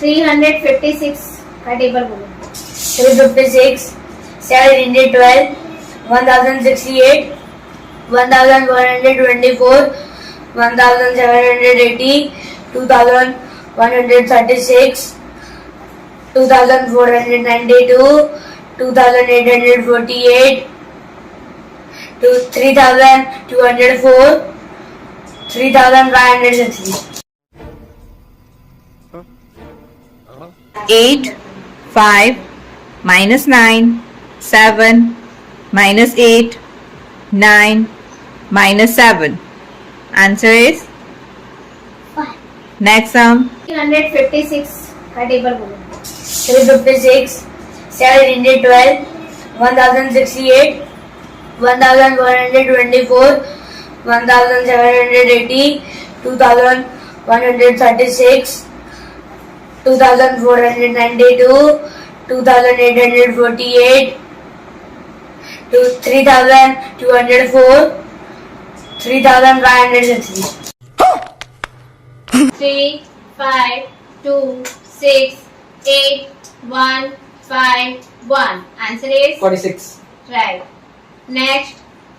356 का टेबल बोलो. 356, 712, 1068, 1124, 1780, 2136, 2492, 2848, 3204, 3560. 8, 5, minus 9, 7, minus 8, 9, minus 7. Answer is? 5. Next sum. 356 का टेबल बोलो. 356, 712, 1068, 1124, 1780, 2136, 2492, 2848, 3204, 3560. 3, 5, 2, 6, 8, 1, 5, 1. Answer is 46. right. Next,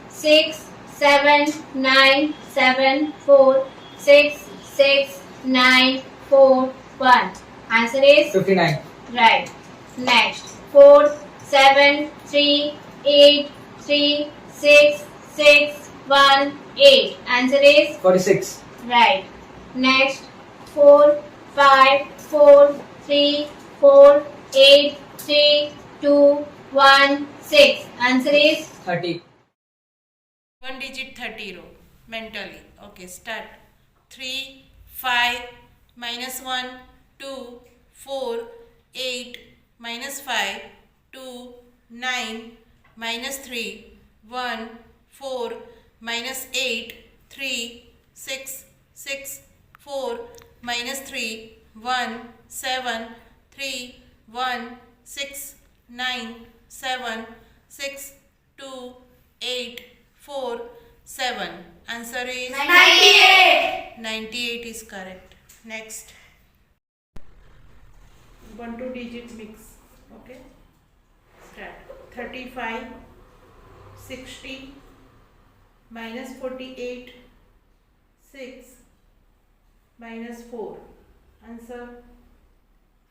6, 7, 9, 7, 4, 6, 6, 9, 4, 1. Answer is 59. right. Next, 4, 7, 3, 8, 3, 6, 6, 1, 8. Answer is 46. right. Next, 4, 5, 4, 3, 4, 8, 3, 2, 1, 6. Answer is 30. One digit 30 row mentally. Okay, start. 3, 5, minus 1, 2, 4, 8, minus 5, 2, 9, minus 3, 1, 4, minus 8, 3, 6, 6, 4, minus 3, 1, 7, 3, 1, 6, 9, 7, 6, 2, 8, 4, 7. Answer is 98. 98 is correct. Next. 1-2 digit mix. Okay. Start. 35, 60, minus 48, 6, minus 4. Answer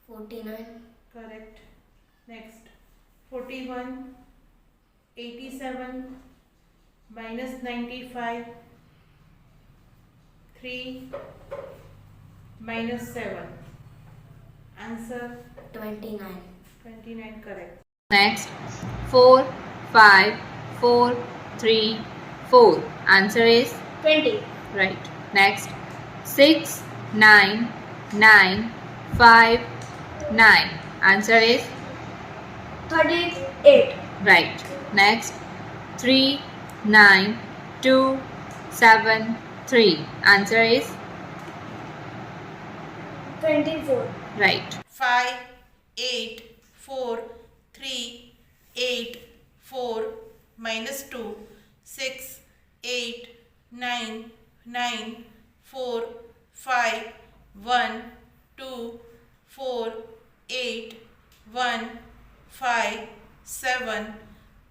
49. correct. Next. 41, 87, minus 95, 3, minus 7. Answer 29. 29 correct. Next. 4, 5, 4, 3, 4. Answer is? 20. Right. Next. 6, 9, 9, 5, 9. Answer is? 38. Right. Next. 3, 9, 2, 7, 3. Answer is? 24. Right. 5, 8, 4, 3, 8, 4, minus 2, 6, 8, 9, 9, 4, 5, 1, 2, 4, 8, 1, 5, 7,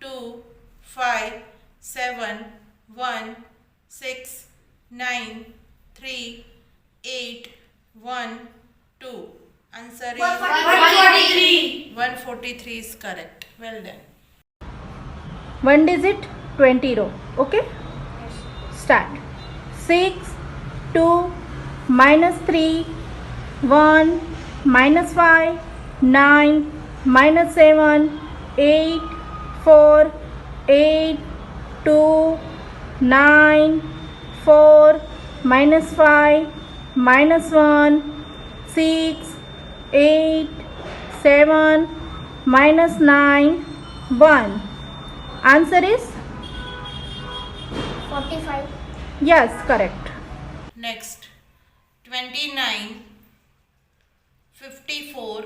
2, 5, 7, 1, 6, 9, 3, 8, 1, 2. Answer is 143. 143 is correct. Well done. One digit 20 row. Okay, start. 6, 2, minus 3, 1, minus 5, 9, minus 7, 8, 4, 8, 2, 9, 4, minus 5, minus 1, 6, 8, 7, minus 9, 1. Answer is? 45. Yes, correct. Next. 29, 54,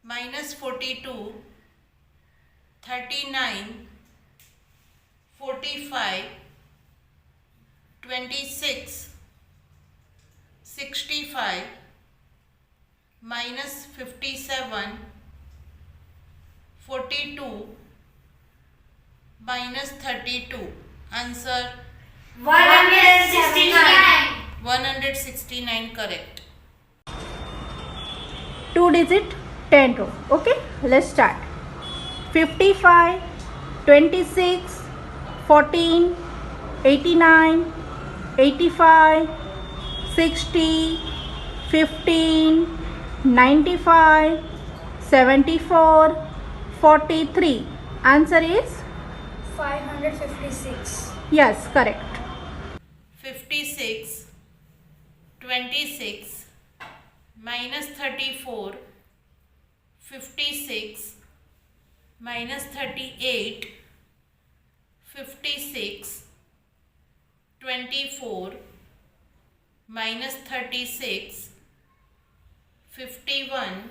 minus 42, 39, 45, 26, 65, minus 57, 42, minus 32. Answer 169. 169 correct. 2 digit 10 row. Okay, let's start. 55, 26, 14, 89, 85, 60, 15, 95, 74, 43. Answer is 556. yes, correct. 56, 26, minus 34, 56, minus 38, 56, 24, minus 36, 51,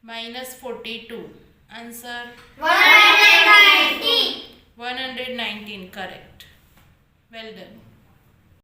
minus 42. Answer 190. 119 correct. Well done.